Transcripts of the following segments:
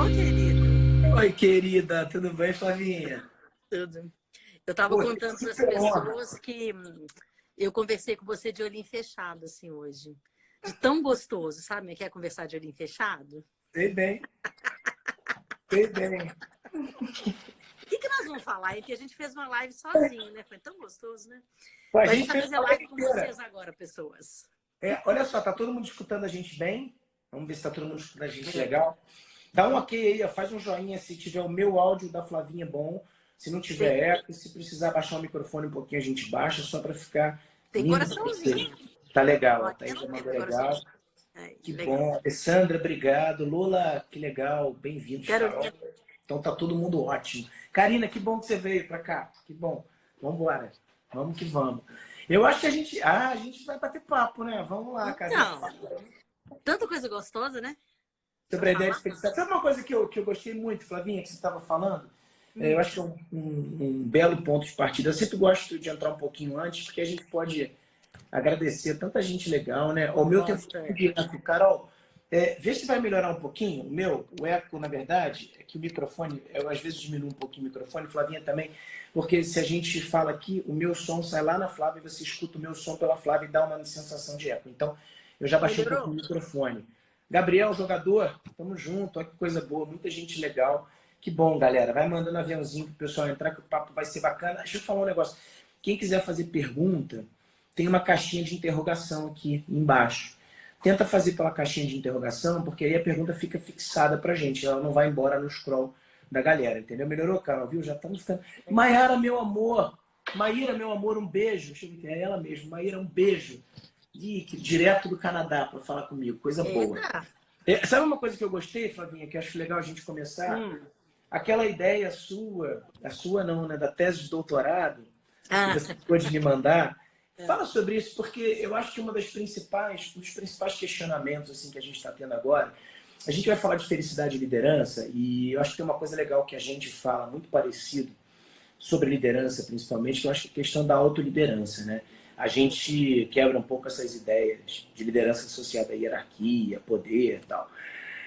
Ô, querido. Oi, querida, tudo bem, Flavinha? Tudo. Eu estava Pô, contando para as super honra. pessoas que eu conversei com você de olhinho fechado, assim, hoje. De tão gostoso, sabe? Quer conversar de olhinho fechado? Sei bem, sei bem. O que nós vamos falar? É que a gente fez uma live sozinho, né? Foi tão gostoso, né? Pô, a Mas a gente gente vai fez fazer uma live live com inteira. vocês agora, pessoas. Olha só, tá todo mundo escutando a gente bem? Vamos ver se tá todo mundo escutando a gente É. legal. Dá um ok aí, ó, faz um joinha se tiver o meu áudio da Flavinha bom. Se não tiver Tem, eco, se precisar baixar o microfone um pouquinho, a gente baixa, só para ficar tem lindo pra você. coraçãozinho. Tá legal, Ó, ó, aqui Thaís eu já não mandou teve legal. coraçãozinho. Aí, Que legal. bom. Alessandra, obrigado. Lola, que legal. Bem-vindos, Carol. Carolina, Então tá todo mundo ótimo. Karina, que bom que você veio para cá. Que bom. Vamos embora. Vamos que vamos. Eu acho que a gente vai bater papo, né? Vamos lá, Karina. então, tanta coisa gostosa, né? Pra Sobre a ideia de falar. felicidade. Sabe uma coisa que eu gostei muito, Flavinha, que você estava falando? Eu Hum, acho que é um belo ponto de partida. Eu sempre gosto de entrar um pouquinho antes, porque a gente pode agradecer a tanta gente legal, né? O meu tempo gosto, é. de eco, Carol, vê se vai melhorar um pouquinho. O eco, na verdade, é que o microfone, eu às vezes diminuo um pouquinho o microfone, Flavinha também, porque se a gente fala aqui, o meu som sai lá na Flávia e você escuta o meu som pela Flávia e dá uma sensação de eco. Então, eu já baixei um pouquinho Melhorou? o microfone. Gabriel, jogador, tamo junto, olha que coisa boa, muita gente legal. Que bom, galera. Vai mandando aviãozinho pro pessoal entrar, que o papo vai ser bacana. Deixa eu falar um negócio. Quem quiser fazer pergunta, tem uma caixinha de interrogação aqui embaixo. Tenta fazer pela caixinha de interrogação, porque aí a pergunta fica fixada pra gente. Ela não vai embora no scroll da galera, entendeu? Melhorou, Carol, viu? Já estamos ficando. Maiara, meu amor. Maíra, meu amor, um beijo. Deixa eu ver, é ela mesmo. Maíra, um beijo. Direto do Canadá para falar comigo. Coisa boa. Eita! Sabe uma coisa que eu gostei, Flavinha, que eu acho legal a gente começar? Hum. Aquela ideia sua, a sua não, né, da tese de doutorado, que Ah, você pôde me mandar. é. Fala sobre isso, porque eu acho que um dos principais questionamentos assim, que a gente está tendo agora, a gente vai falar de felicidade e liderança, e eu acho que tem uma coisa legal que a gente fala, muito parecido, sobre liderança principalmente, que eu acho que é a questão da autoliderança, né? A gente quebra um pouco essas ideias de liderança associada à hierarquia, poder e tal.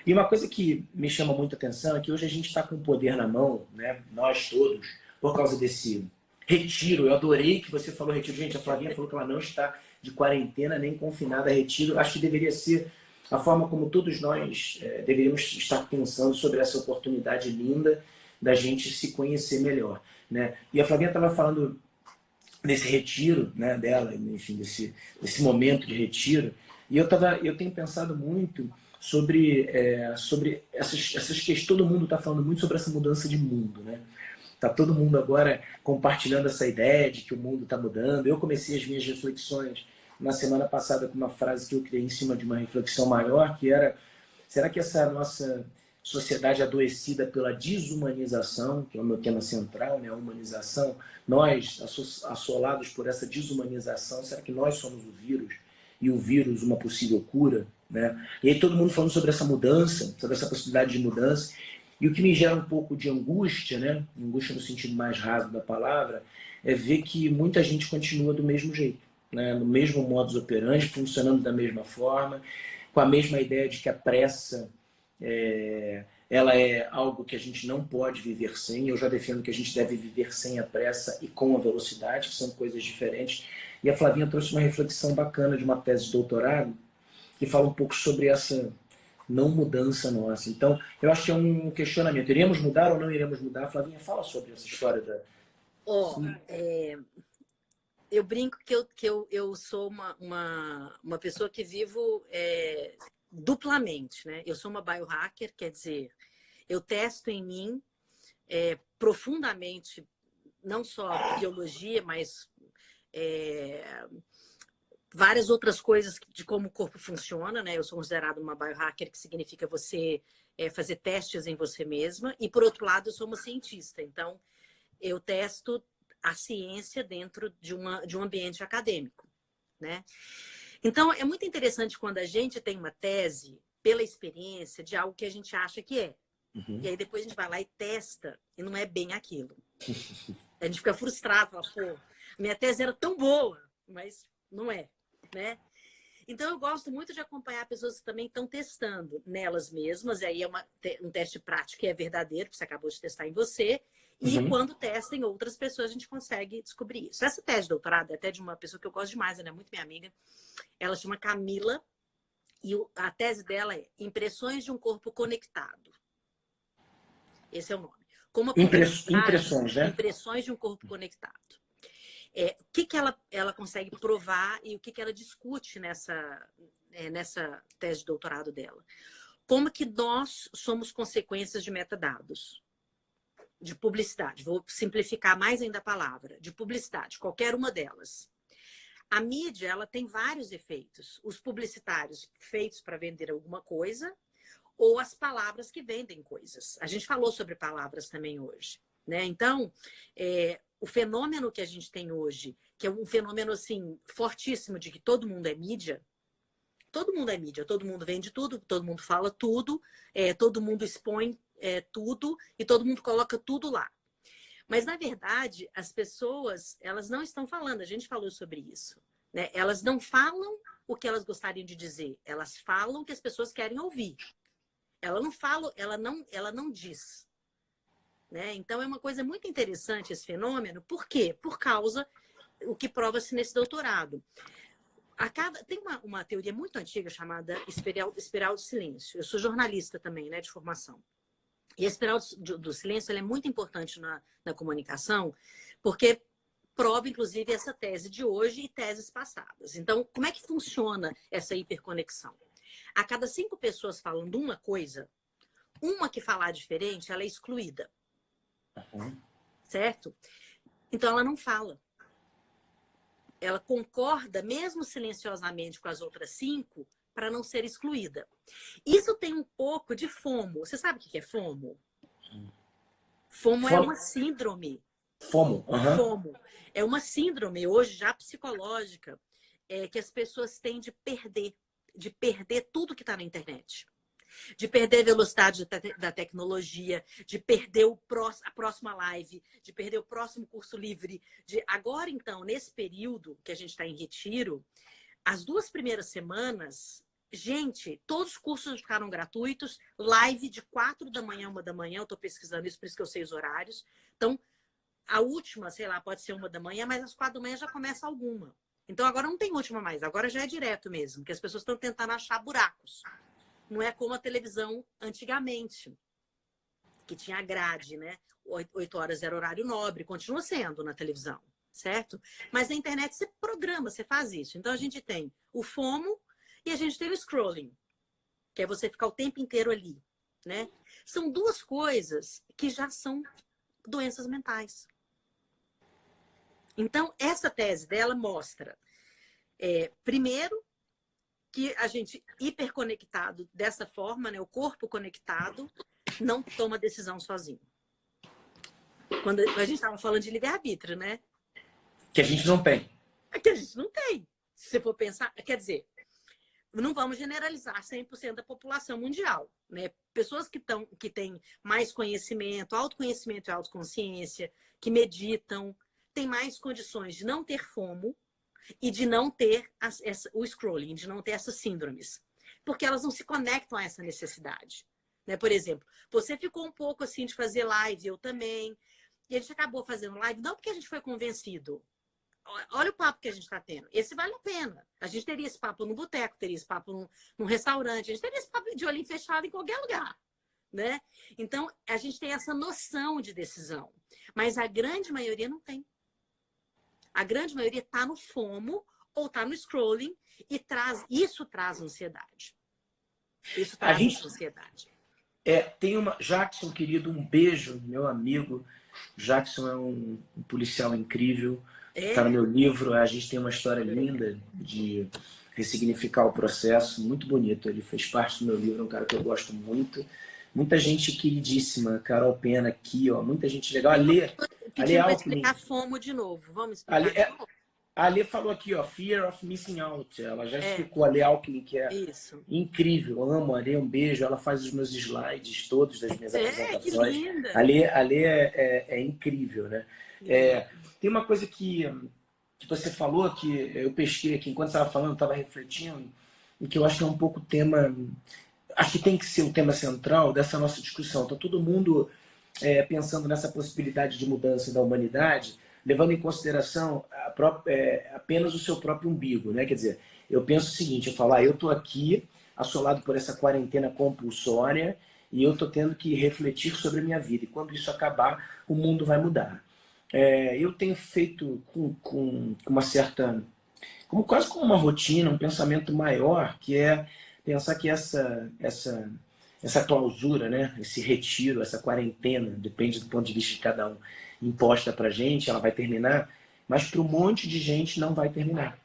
E uma coisa que me chama muita atenção é que hoje a gente está com o poder na mão, né? Nós todos, por causa desse retiro. Eu adorei que você falou retiro. Gente, a Flavinha falou que ela não está de quarentena nem confinada a retiro. Acho que deveria ser a forma como todos nós deveríamos estar pensando sobre essa oportunidade linda da gente se conhecer melhor, né? E a Flavinha estava falando desse retiro, né, dela, enfim, desse momento de retiro. E eu tenho pensado muito sobre essas questões. Todo mundo está falando muito sobre essa mudança de mundo, né? Tá todo mundo agora compartilhando essa ideia de que o mundo está mudando. Eu comecei as minhas reflexões na semana passada com uma frase que eu criei em cima de uma reflexão maior, que era: será que essa nossa sociedade adoecida pela desumanização, que é o meu tema central, né, a humanização, nós, assolados por essa desumanização, será que nós somos o vírus? E o vírus uma possível cura? Né? E aí todo mundo falando sobre essa mudança, sobre essa possibilidade de mudança. E o que me gera um pouco de angústia, né? Angústia no sentido mais raso da palavra, é ver que muita gente continua do mesmo jeito, né? No mesmo modus operandi, funcionando da mesma forma, com a mesma ideia de que a pressa ela é algo que a gente não pode viver sem. Eu já defendo que a gente deve viver sem a pressa e com a velocidade, que são coisas diferentes. E a Flavinha trouxe uma reflexão bacana de uma tese de doutorado, que fala um pouco sobre essa não mudança nossa. Então, eu acho que é um questionamento. Iremos mudar ou não iremos mudar? Flavinha, fala sobre essa história da... Ó, eu brinco que eu sou uma pessoa que vivo duplamente, né? Eu sou uma biohacker, quer dizer, eu testo em mim profundamente, não só biologia, mas várias outras coisas de como o corpo funciona, né? Eu sou considerada uma biohacker, que significa você fazer testes em você mesma. E, por outro lado, eu sou uma cientista. Então, eu testo a ciência dentro de um ambiente acadêmico, né? Então, é muito interessante quando a gente tem uma tese pela experiência de algo que a gente acha que é. Uhum. E aí depois a gente vai lá e testa e não é bem aquilo. A gente fica frustrado, fala, pô, minha tese era tão boa, mas não é, né? Então, eu gosto muito de acompanhar pessoas que também estão testando nelas mesmas, e aí é um teste prático que é verdadeiro, que você acabou de testar em você, e quando testa em outras pessoas, a gente consegue descobrir isso. Essa tese de doutorado é até de uma pessoa que eu gosto demais, ela é muito minha amiga, ela chama Camila, e a tese dela é Impressões de um Corpo Conectado. Esse é o nome. Como a Impressões, né? Impressões de um Corpo Conectado. O que ela consegue provar e o que ela discute nessa tese de doutorado dela. Como que nós somos consequências de metadados, de publicidade. Vou simplificar mais ainda a palavra, de publicidade, qualquer uma delas. A mídia, ela tem vários efeitos. Os publicitários feitos para vender alguma coisa ou as palavras que vendem coisas. A gente falou sobre palavras também hoje, né? Então, o fenômeno que a gente tem hoje, que é um fenômeno assim fortíssimo de que todo mundo é mídia, todo mundo vende tudo, todo mundo fala tudo, todo mundo expõe tudo e todo mundo coloca tudo lá. Mas, na verdade, as pessoas, elas não estão falando, a gente falou sobre isso, né? Elas não falam o que elas gostariam de dizer, elas falam o que as pessoas querem ouvir. Ela não fala, ela não diz. Né? Então, é uma coisa muito interessante esse fenômeno. Por quê? Por causa o que prova-se nesse doutorado. Tem uma teoria muito antiga chamada espiral do silêncio. Eu sou jornalista também, né, de formação. E a espiral do silêncio ela é muito importante na comunicação, porque prova, inclusive, essa tese de hoje e teses passadas. Então, como é que funciona essa hiperconexão? A cada 5 pessoas falando uma coisa, uma que falar diferente, ela é excluída. Certo? Então, ela não fala. Ela concorda, mesmo silenciosamente, com as outras 5, para não ser excluída. Isso tem um pouco de FOMO. Você sabe o que é FOMO? FOMO é uma síndrome. FOMO. FOMO. É uma síndrome, hoje já psicológica, que as pessoas têm de perder tudo que está na internet. De perder a velocidade da tecnologia, de perder a próxima live, de perder o próximo curso livre. Agora, então, nesse período que a gente está em retiro, as 2 primeiras semanas, gente, todos os cursos ficaram gratuitos, live de 4 da manhã, 1 da manhã, eu estou pesquisando isso, por isso que eu sei os horários. Então, a última, sei lá, pode ser 1 da manhã, mas às 4 da manhã já começa alguma. Então, agora não tem última mais, agora já é direto mesmo, que as pessoas estão tentando achar buracos. Não é como a televisão antigamente, que tinha grade, né? 8 horas era horário nobre, continua sendo na televisão, certo? Mas na internet você programa, você faz isso. Então a gente tem o FOMO e a gente tem o scrolling, que é você ficar o tempo inteiro ali, né? São 2 coisas que já são doenças mentais. Então, essa tese dela mostra, primeiro, que a gente hiperconectado dessa forma, né, o corpo conectado, não toma decisão sozinho. Quando a gente estava falando de livre-arbítrio, né? Que a gente não tem. Que a gente não tem. Se você for pensar, quer dizer, não vamos generalizar 100% da população mundial, né? Pessoas que têm mais conhecimento, autoconhecimento e autoconsciência, que meditam, têm mais condições de não ter FOMO, e de não ter o scrolling, de não ter essas síndromes. Porque elas não se conectam a essa necessidade. Né? Por exemplo, você ficou um pouco assim de fazer live, eu também. E a gente acabou fazendo live, não porque a gente foi convencido. Olha o papo que a gente está tendo. Esse vale a pena. A gente teria esse papo no boteco, teria esse papo num restaurante, a gente teria esse papo de olhinho fechado em qualquer lugar. Né? Então, a gente tem essa noção de decisão. Mas a grande maioria não tem. A grande maioria está no FOMO ou está no scrolling e isso traz ansiedade. Isso traz ansiedade. Tem Jackson, querido, um beijo, meu amigo. Jackson é um policial incrível. Está no meu livro. A gente tem uma história linda de ressignificar o processo. Muito bonito. Ele fez parte do meu livro. É um cara que eu gosto muito. Muita gente queridíssima. Carol Pena aqui, ó. Muita gente legal. Pedindo para explicar FOMO de novo. Vamos explicar. A Alê falou aqui, ó, Fear of Missing Out. Ela já explicou, a Alê Alckmin, que é incrível. Eu amo a Alê, um beijo. Ela faz os meus slides todos das minhas apresentações. Que linda. A Alê é incrível, né? Tem uma coisa que que você falou, que eu pesquei aqui, enquanto você estava falando, eu estava refletindo, e que eu acho que é um pouco o tema, acho que tem que ser o tema central dessa nossa discussão. Está todo mundo pensando nessa possibilidade de mudança da humanidade, levando em consideração apenas o seu próprio umbigo, né? Quer dizer, eu penso o seguinte, eu falo, eu estou aqui, assolado por essa quarentena compulsória, e eu estou tendo que refletir sobre a minha vida. E quando isso acabar, o mundo vai mudar. Eu tenho feito com uma certa, como quase como uma rotina, um pensamento maior, que é pensar que essa clausura, né, esse retiro, essa quarentena, depende do ponto de vista de cada um, imposta para a gente, ela vai terminar, mas para um monte de gente não vai terminar.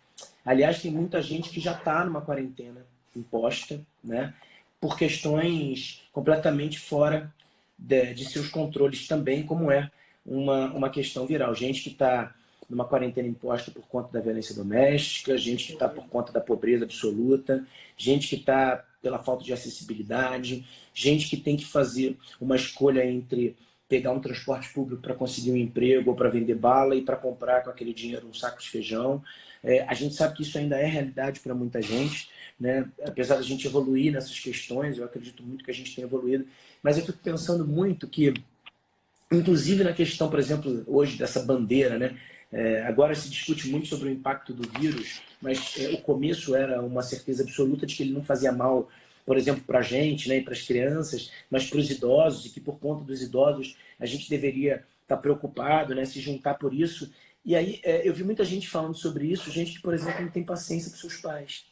Aliás, tem muita gente que já está numa quarentena imposta, né, por questões completamente fora de seus controles também, como é uma questão viral. Gente que está numa quarentena imposta por conta da violência doméstica, gente que está por conta da pobreza absoluta, gente que está pela falta de acessibilidade, gente que tem que fazer uma escolha entre pegar um transporte público para conseguir um emprego ou para vender bala e para comprar com aquele dinheiro um saco de feijão. A gente sabe que isso ainda é realidade para muita gente, né? Apesar da gente evoluir nessas questões, eu acredito muito que a gente tem evoluído, mas eu fico pensando muito que, inclusive na questão, por exemplo, hoje dessa bandeira, né? Agora se discute muito sobre o impacto do vírus, mas o começo era uma certeza absoluta de que ele não fazia mal, por exemplo, para a gente, né, e para as crianças, mas para os idosos, e que por conta dos idosos a gente deveria estar preocupado, né, se juntar por isso. E aí eu vi muita gente falando sobre isso, gente que, por exemplo, não tem paciência para os seus pais,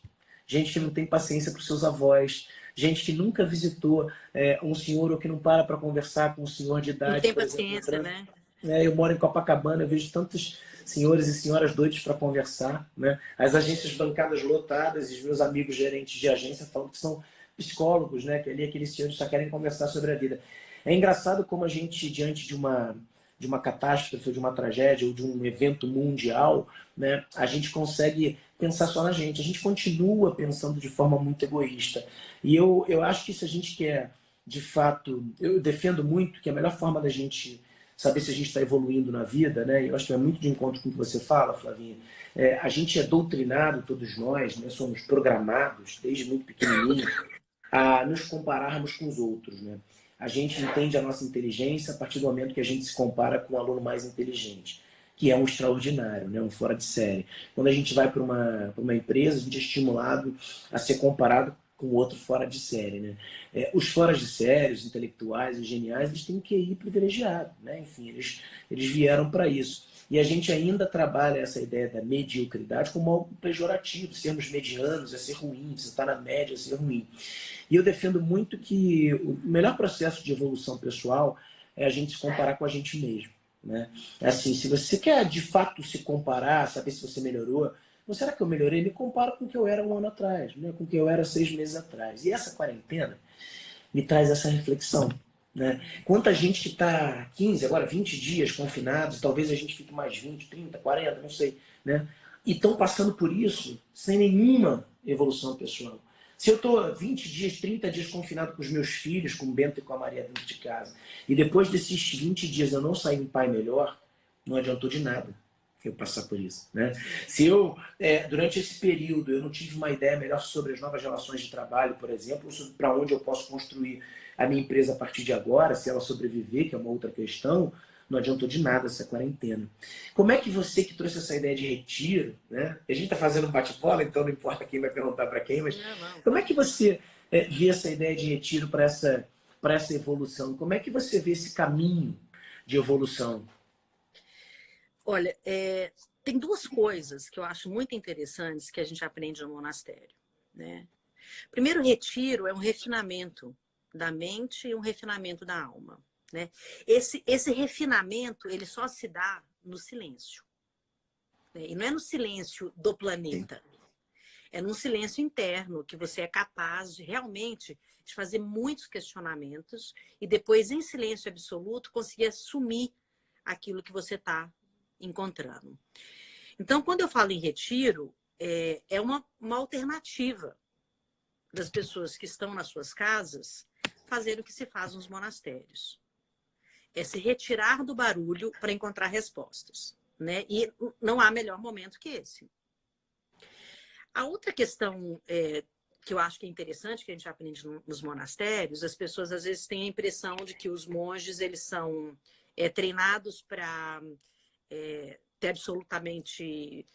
gente que não tem paciência para os seus avós, gente que nunca visitou um senhor ou que não para conversar com um senhor de Não idade, tem por exemplo, no paciência, trânsito. né? Eu moro em Copacabana, eu vejo tantos senhores e senhoras doidos para conversar, né? As agências bancadas lotadas e os meus amigos gerentes de agência falando que são psicólogos, né? Que ali aqueles senhores só querem conversar sobre a vida. É engraçado como a gente, diante de uma catástrofe, de uma tragédia ou de um evento mundial, né? A gente consegue pensar só na gente. A gente continua pensando de forma muito egoísta. E eu acho que se a gente quer, de fato, eu defendo muito que a melhor forma da gente saber se a gente está evoluindo na vida, né? Eu acho que é muito de encontro com o que você fala, Flavinha. A gente é doutrinado, todos nós, né? Somos programados, desde muito pequenininho, a nos compararmos com os outros, né? A gente entende a nossa inteligência a partir do momento que a gente se compara com um aluno mais inteligente, que é um extraordinário, né? Um fora de série. Quando a gente vai para uma empresa, a gente é estimulado a ser comparado com outro fora de série, né? Os fora de série, os intelectuais, os geniais, eles têm um QI privilegiado, né? Enfim, eles vieram para isso. E a gente ainda trabalha essa ideia da mediocridade como algo pejorativo. Sermos medianos é ser ruim, você está na média é ser ruim. E eu defendo muito que o melhor processo de evolução pessoal é a gente se comparar com a gente mesmo, né? Assim, se você quer de fato se comparar, saber se você melhorou, ou será que eu melhorei? Me comparo com o que eu era um ano atrás, né? Com o que eu era 6 meses atrás. E essa quarentena me traz essa reflexão, né? Quanta gente que está 15, agora 20 dias confinados, talvez a gente fique mais 20, 30, 40, não sei, né? E estão passando por isso sem nenhuma evolução pessoal. Se eu estou 20 dias, 30 dias confinado com os meus filhos, com o Bento e com a Maria dentro de casa, e depois desses 20 dias eu não sair um pai melhor, não adiantou de nada eu passar por isso, né? Se eu, durante esse período, eu não tive uma ideia melhor sobre as novas relações de trabalho, por exemplo, sobre para onde eu posso construir a minha empresa a partir de agora, se ela sobreviver, que é uma outra questão, não adiantou de nada essa quarentena. Como é que você que trouxe essa ideia de retiro, né? A gente está fazendo um bate-bola, então não importa quem vai perguntar para quem, mas Não, como é pode que ir. você vê essa ideia de retiro para essa evolução? Como é que você vê esse caminho de evolução? Olha, tem duas coisas que eu acho muito interessantes que a gente aprende no monastério, né? Primeiro, retiro é um refinamento da mente e um refinamento da alma, né? Esse refinamento, ele só se dá no silêncio, né? E não é no silêncio do Sim. planeta, é num silêncio interno que você é capaz de realmente de fazer muitos questionamentos e depois, em silêncio absoluto, conseguir assumir aquilo que você está encontrando. Então, quando eu falo em retiro, é uma alternativa das pessoas que estão nas suas casas fazer o que se faz nos monastérios. É se retirar do barulho para encontrar respostas, né? E não há melhor momento que esse. A outra questão que eu acho que é interessante, que a gente aprende nos monastérios, as pessoas às vezes têm a impressão de que os monges eles são treinados para ter absolutamente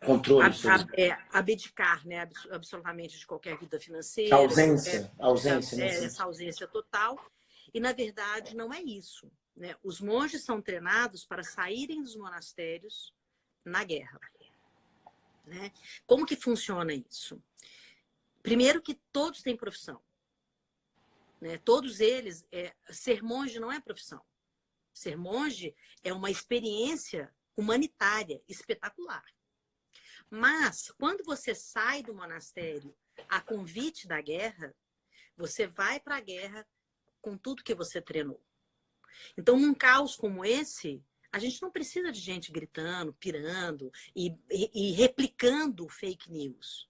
Controle sobre abdicar, né, absolutamente de qualquer vida financeira, ausência, né? essa ausência total. E na verdade não é isso, né? Os monges são treinados para saírem dos monastérios na guerra. Né? Como que funciona isso? Primeiro que todos têm profissão. Né? Todos eles, ser monge não é profissão. Ser monge é uma experiência humanitária espetacular. Mas, quando você sai do monastério a convite da guerra, você vai para a guerra com tudo que você treinou. Então, num caos como esse, a gente não precisa de gente gritando, pirando e replicando fake news.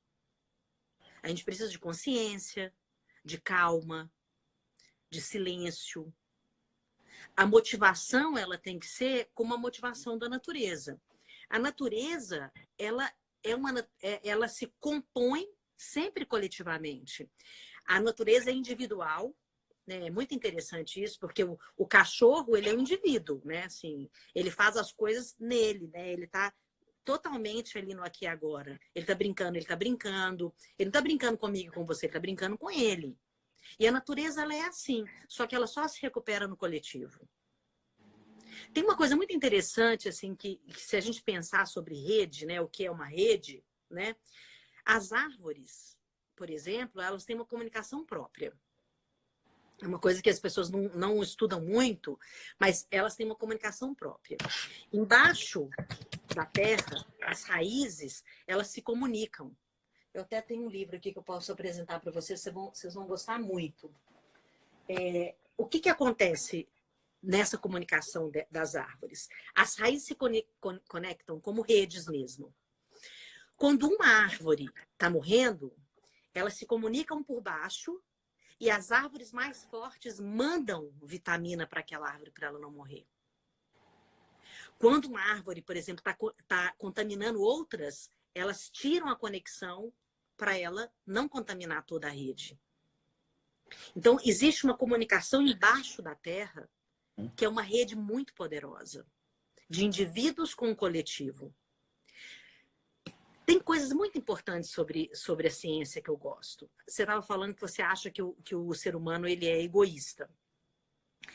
A gente precisa de consciência, de calma, de silêncio. A motivação, ela tem que ser como a motivação da natureza. A natureza, ela se compõe sempre coletivamente. A natureza é individual, né? É muito interessante isso, porque o cachorro, ele é um indivíduo, né? Assim, ele faz as coisas nele, né? Ele está totalmente ali no aqui e agora. Ele está brincando, ele está brincando. Ele não está brincando comigo, com você, ele está brincando com ele. E a natureza, ela é assim, só que ela só se recupera no coletivo. Tem uma coisa muito interessante, assim, que se a gente pensar sobre rede, né, o que é uma rede, né, as árvores, por exemplo, elas têm uma comunicação própria. É uma coisa que as pessoas não estudam muito, mas elas têm uma comunicação própria. Embaixo da terra, as raízes, elas se comunicam. Eu até tenho um livro aqui que eu posso apresentar para vocês, vocês vão gostar muito. O que acontece nessa comunicação das árvores? As raízes se conectam como redes mesmo. Quando uma árvore está morrendo, elas se comunicam por baixo e as árvores mais fortes mandam vitamina para aquela árvore para ela não morrer. Quando uma árvore, por exemplo, está contaminando outras, elas tiram a conexão para ela não contaminar toda a rede. Então, existe uma comunicação embaixo da terra que é uma rede muito poderosa, de indivíduos com o coletivo. Tem coisas muito importantes sobre a ciência que eu gosto. Você estava falando que você acha que o ser humano ele é egoísta.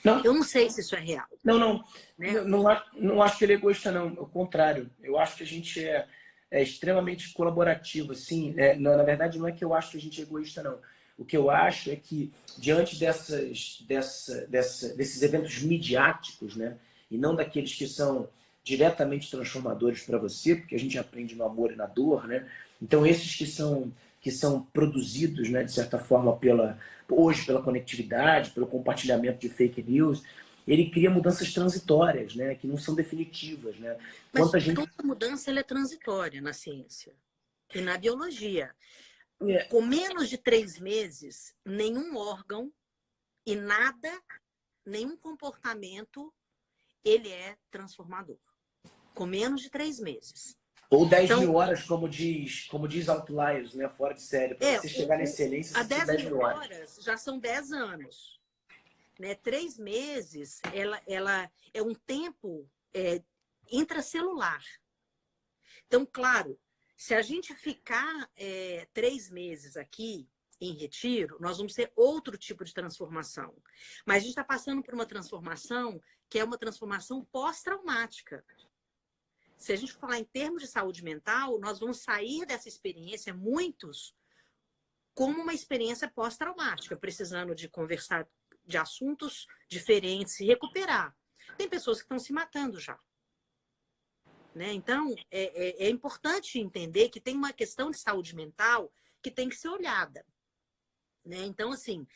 Não. Eu não sei se isso é real. Né? Não acho que ele é egoísta, não. Ao contrário. Eu acho que a gente é extremamente colaborativo. Assim, na verdade, não é que eu acho que a gente é egoísta, não. O que eu acho é que, diante desses eventos midiáticos, né, e não daqueles que são diretamente transformadores para você, porque a gente aprende no amor e na dor, né? Então, esses que são produzidos, né, de certa forma, hoje pela conectividade, pelo compartilhamento de fake news, ele cria mudanças transitórias, né, que não são definitivas. Né? Mas toda mudança ela é transitória na ciência e na biologia. Com menos de 3 meses, nenhum órgão e nada, nenhum comportamento, ele é transformador. Com menos de 3 meses. Ou 10.000 horas, como diz Outliers, né? Fora de série. Para você chegar na excelência, você precisa de 10.000 horas. Já são 10 anos. Né? 3 meses, ela é um tempo intracelular. Então, claro, se a gente ficar 3 meses aqui em retiro, nós vamos ter outro tipo de transformação. Mas a gente está passando por uma transformação que é uma transformação pós-traumática. Se a gente falar em termos de saúde mental, nós vamos sair dessa experiência, muitos, como uma experiência pós-traumática, precisando de conversar de assuntos diferentes, se recuperar. Tem pessoas que estão se matando já. Né? Então, é importante entender que tem uma questão de saúde mental que tem que ser olhada. Né? Então, assim,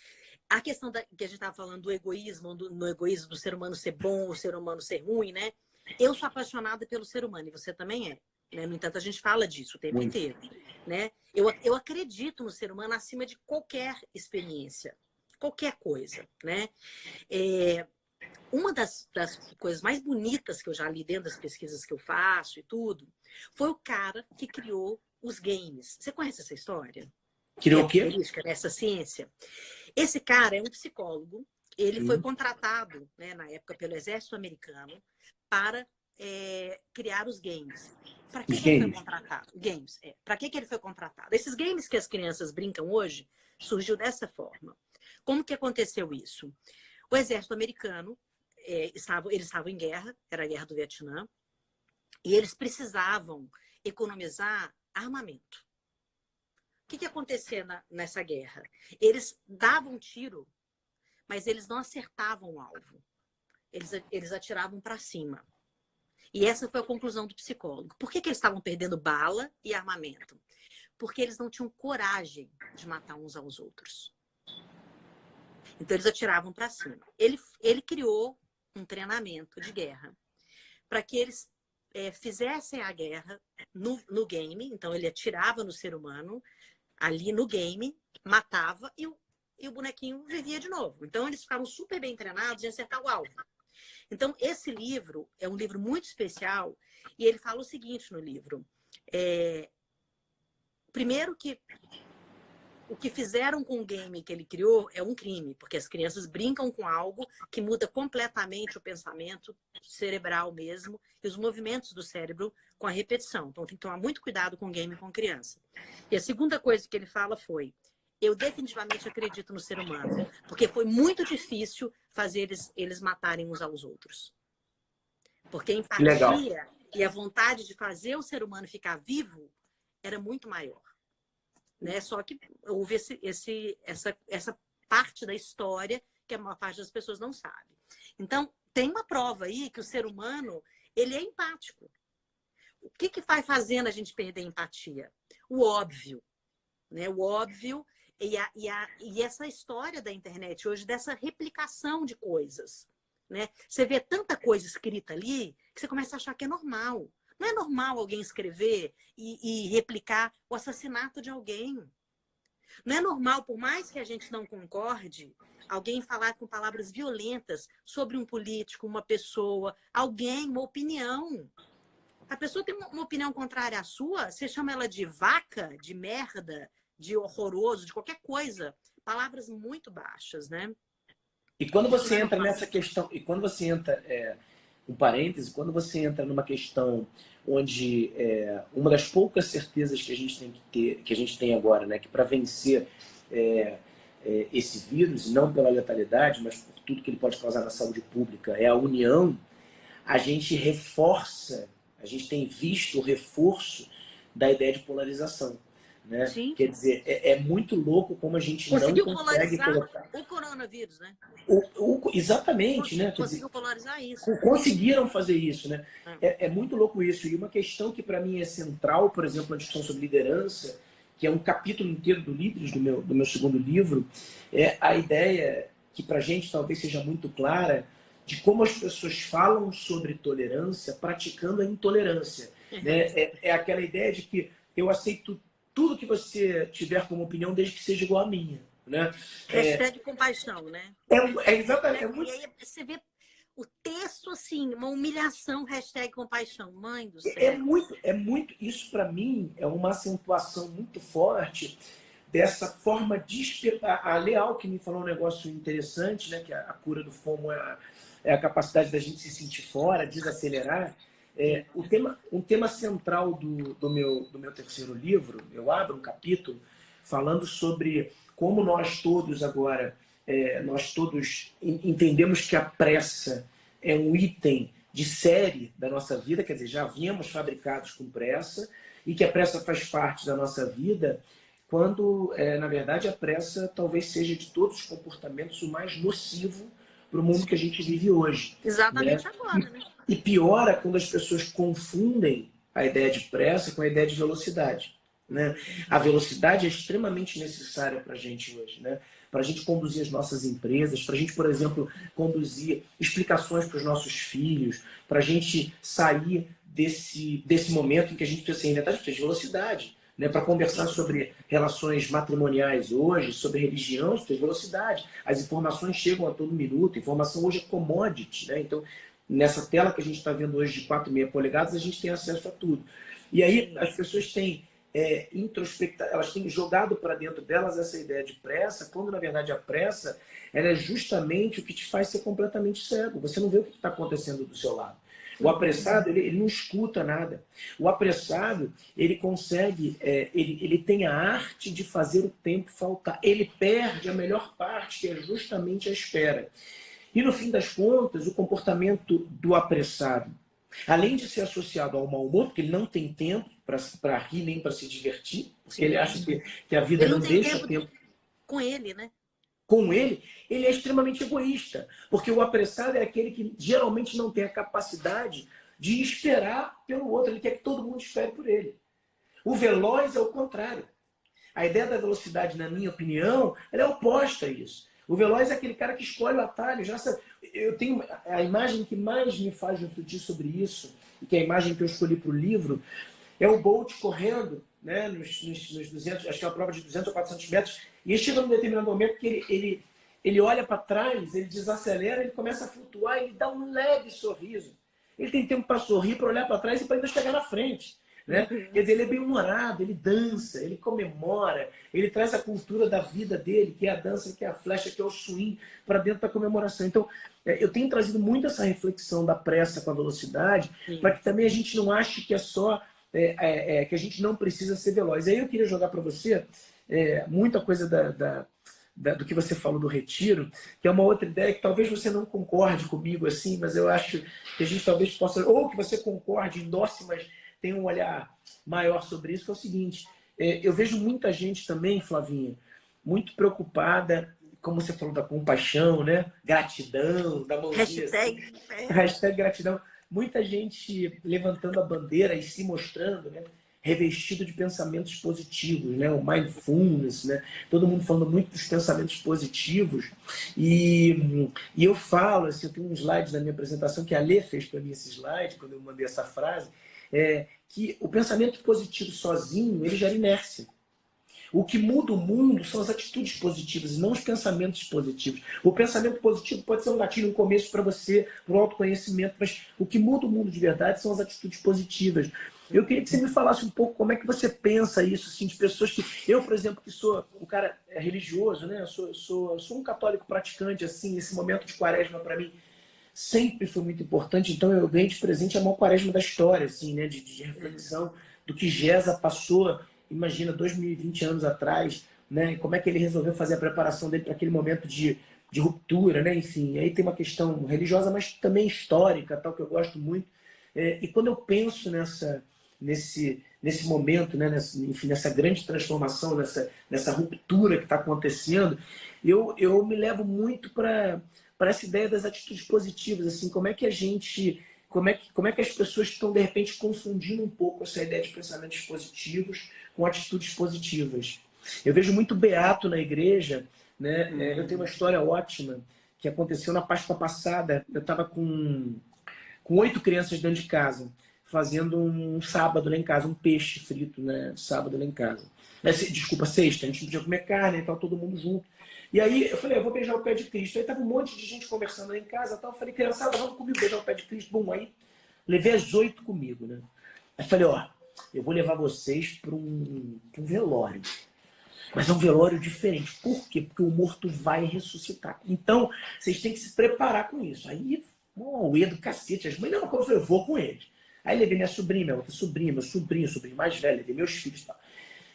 a questão que a gente estava falando do egoísmo, no egoísmo do ser humano ser bom, o ser humano ser ruim, né? Eu sou apaixonada pelo ser humano e você também é. Né? No entanto, a gente fala disso o tempo inteiro. Né? Eu acredito no ser humano acima de qualquer experiência, qualquer coisa. Né? uma das coisas mais bonitas que eu já li dentro das pesquisas que eu faço e tudo, foi o cara que criou os games. Você conhece essa história? Criou o quê? Característica dessa ciência? Esse cara é um psicólogo. Ele foi contratado, né, na época, pelo exército americano para criar os games. Para que ele foi contratado? Games. Para que ele foi contratado? Esses games que as crianças brincam hoje surgiu dessa forma. Como que aconteceu isso? O exército americano, eles estavam em guerra, era a guerra do Vietnã, e eles precisavam economizar armamento. O que acontecia nessa guerra? Eles davam tiro, mas eles não acertavam o alvo. Eles atiravam para cima. E essa foi a conclusão do psicólogo. Por que eles estavam perdendo bala e armamento? Porque eles não tinham coragem de matar uns aos outros. Então, eles atiravam para cima. Ele criou um treinamento de guerra para que eles fizessem a guerra no game. Então, ele atirava no ser humano, ali no game, matava e o bonequinho vivia de novo. Então, eles ficavam super bem treinados em acertar o alvo. Então, esse livro é um livro muito especial e ele fala o seguinte no livro. Primeiro que o que fizeram com o game que ele criou é um crime, porque as crianças brincam com algo que muda completamente o pensamento cerebral mesmo e os movimentos do cérebro com a repetição. Então, tem que tomar muito cuidado com o game com criança. E a segunda coisa que ele fala foi: eu definitivamente acredito no ser humano, porque foi muito difícil fazer eles matarem uns aos outros. Porque a empatia e a vontade de fazer o ser humano ficar vivo era muito maior. Né? Só que houve essa parte da história que a maior parte das pessoas não sabe. Então, tem uma prova aí que o ser humano ele é empático. O que vai fazendo a gente perder a empatia? O óbvio. Né? O óbvio e essa história da internet hoje, dessa replicação de coisas. Né? Você vê tanta coisa escrita ali que você começa a achar que é normal. Não é normal alguém escrever e replicar o assassinato de alguém. Não é normal, por mais que a gente não concorde, alguém falar com palavras violentas sobre um político, uma pessoa, alguém, uma opinião. A pessoa tem uma opinião contrária à sua, você chama ela de vaca, de merda, de horroroso, de qualquer coisa. Palavras muito baixas, né? E quando você entra nessa questão, um parêntese, quando você entra numa questão onde uma das poucas certezas que a gente tem que ter, que a gente tem agora, né, que para vencer esse vírus, não pela letalidade, mas por tudo que ele pode causar na saúde pública, é a união, a gente reforça, a gente tem visto o reforço da ideia de polarização. Né? Quer dizer, é muito louco como a gente conseguiu não consegue colocar o coronavírus, né? Exatamente, né? Conseguiu polarizar isso. Conseguiram fazer isso, né? É muito louco isso. E uma questão que para mim é central, por exemplo, na discussão sobre liderança, que é um capítulo inteiro do Líderes, do meu segundo livro, é a ideia que para a gente talvez seja muito clara de como as pessoas falam sobre tolerância praticando a intolerância. Né? É aquela ideia de que eu aceito tudo que você tiver como opinião, desde que seja igual à minha. Né? Hashtag compaixão, né? Exatamente. E aí você vê o texto assim, uma humilhação, hashtag compaixão. Mãe do céu. Isso para mim é uma acentuação muito forte dessa forma de... A Leal que me falou um negócio interessante, né? Que a cura do FOMO é a capacidade da gente se sentir fora, desacelerar. Um tema central do meu terceiro livro, eu abro um capítulo falando sobre como nós todos agora, nós todos entendemos que a pressa é um item de série da nossa vida, quer dizer, já viemos fabricados com pressa e que a pressa faz parte da nossa vida, quando, na verdade, a pressa talvez seja de todos os comportamentos o mais nocivo para o mundo que a gente vive hoje. Exatamente, né? Agora, né? E piora quando as pessoas confundem a ideia de pressa com a ideia de velocidade. Né? A velocidade é extremamente necessária para a gente hoje. Né? Para a gente conduzir as nossas empresas, para a gente, por exemplo, conduzir explicações para os nossos filhos, para a gente sair desse momento em que a gente precisa ser ainda de velocidade. né, para conversar sobre relações matrimoniais hoje, sobre religião, sobre velocidade. As informações chegam a todo minuto, a informação hoje é commodity, né? Então, nessa tela que a gente está vendo hoje de 4,5 polegadas, a gente tem acesso a tudo. E aí as pessoas têm elas têm jogado para dentro delas essa ideia de pressa, quando na verdade a pressa ela é justamente o que te faz ser completamente cego. Você não vê o que está acontecendo do seu lado. O apressado, ele não escuta nada. O apressado, ele consegue, ele tem a arte de fazer o tempo faltar. Ele perde a melhor parte, que é justamente a espera. E no fim das contas, o comportamento do apressado, além de ser associado ao mau humor, porque ele não tem tempo para rir nem para se divertir, porque ele acha que a vida não deixa tempo com ele, né? Com ele é extremamente egoísta, porque o apressado é aquele que geralmente não tem a capacidade de esperar pelo outro, ele quer que todo mundo espere por ele. O veloz é o contrário. A ideia da velocidade, na minha opinião, ela é oposta a isso. O veloz é aquele cara que escolhe o atalho. Eu tenho a imagem que mais me faz refletir sobre isso, e que é a imagem que eu escolhi para o livro, é o Bolt correndo, né, nos 200, acho que é uma prova de 200 ou 400 metros, e ele chega num determinado momento que ele olha para trás, ele desacelera, ele começa a flutuar, ele dá um leve sorriso. Ele tem tempo para sorrir, para olhar para trás e para ainda chegar na frente. Né? Quer dizer, ele é bem-humorado, ele dança, ele comemora, ele traz a cultura da vida dele, que é a dança, que é a flecha, que é o swing, para dentro da comemoração. Então, eu tenho trazido muito essa reflexão da pressa com a velocidade, para que também a gente não ache que é só que a gente não precisa ser veloz. Aí eu queria jogar para você muita coisa do que você falou do retiro, que é uma outra ideia que talvez você não concorde comigo assim, mas eu acho que a gente talvez possa, ou que você concorde, endosse, mas tem um olhar maior sobre isso, que é o seguinte, eu vejo muita gente também, Flavinha, muito preocupada, como você falou, da compaixão, né? Gratidão, da mãozinha. Hashtag gratidão. Muita gente levantando a bandeira e se mostrando, né, revestido de pensamentos positivos, né, o mindfulness, né, todo mundo falando muito dos pensamentos positivos. E eu falo, assim, eu tenho um slide na minha apresentação, que a Lê fez para mim esse slide, quando eu mandei essa frase, que o pensamento positivo sozinho, ele gera inércia. O que muda o mundo são as atitudes positivas, não os pensamentos positivos. O pensamento positivo pode ser um gatilho, um começo para você, para o autoconhecimento, mas o que muda o mundo de verdade são as atitudes positivas. Eu queria que você me falasse um pouco como é que você pensa isso, assim, de pessoas que... Eu, por exemplo, que sou um cara religioso, né? Eu sou um católico praticante, assim, esse momento de quaresma para mim sempre foi muito importante, então eu ganhei de presente a maior quaresma da história, assim, né? De reflexão do que Gesa passou, imagina, 2020 anos atrás, né? E como é que ele resolveu fazer a preparação dele para aquele momento de ruptura, né? Enfim, aí tem uma questão religiosa, mas também histórica, tal, que eu gosto muito. E quando eu penso nesse momento, né? Nessa grande transformação, nessa ruptura que está acontecendo, eu me levo muito para essa ideia das atitudes positivas, assim, como é que as pessoas estão, de repente, confundindo um pouco essa ideia de pensamentos positivos com atitudes positivas. Eu vejo muito beato na igreja, né? Eu tenho uma história ótima que aconteceu na Páscoa passada. Eu estava com 8 crianças dentro de casa, fazendo um sábado lá em casa, um peixe frito, né? Sábado lá em casa. Desculpa, sexta, a gente não podia comer carne, então todo mundo junto. E aí eu falei, eu vou beijar o pé de Cristo. Aí tava um monte de gente conversando lá em casa, então eu falei, criançada, vamos comigo beijar o pé de Cristo. Bom, aí levei as 8 comigo, né? Aí falei, ó, eu vou levar vocês para um velório. Mas é um velório diferente. Por quê? Porque o morto vai ressuscitar. Então, vocês têm que se preparar com isso. Aí, o do cacete, as mães, não, como eu falei, eu vou com eles. Aí levei minha sobrinha, minha outra sobrinha, meu sobrinho mais velho, levei meus filhos e tal.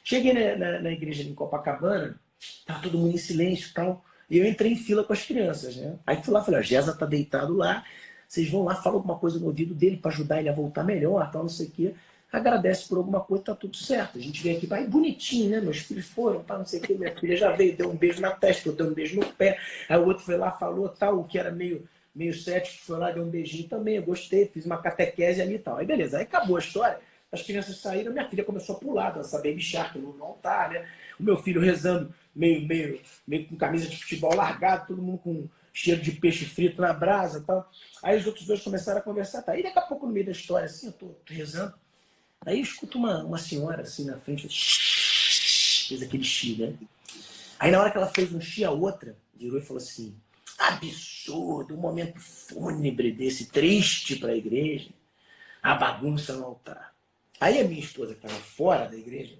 Cheguei na igreja em Copacabana, tava todo mundo em silêncio e tal, e eu entrei em fila com as crianças, né? Aí fui lá, falei, ó, Gesa tá deitado lá, vocês vão lá, falam alguma coisa no ouvido dele para ajudar ele a voltar melhor, tal, não sei o quê. Agradece por alguma coisa, tá tudo certo. A gente vem aqui, vai bonitinho, né? Meus filhos foram, tá, não sei o quê. Minha filha já veio, deu um beijo na testa, eu dei um beijo no pé. Aí o outro foi lá, falou tal, o que era meio cético, foi lá, deu um beijinho também. Eu gostei, fiz uma catequese ali e tal. Aí beleza, aí acabou a história. As crianças saíram, minha filha começou a pular, dançar Baby Shark no altar, né? O meu filho rezando, meio com camisa de futebol largado, todo mundo com cheiro de peixe frito na brasa e tal. Aí os outros dois começaram a conversar, tá? E daqui a pouco, no meio da história, assim, eu tô rezando. Aí eu escuto uma senhora assim na frente, fez aquele xi, né? Aí na hora que ela fez um xi, a outra virou e falou assim, absurdo, um momento fúnebre desse, triste para a igreja, a bagunça no altar. Aí a minha esposa, que estava fora da igreja,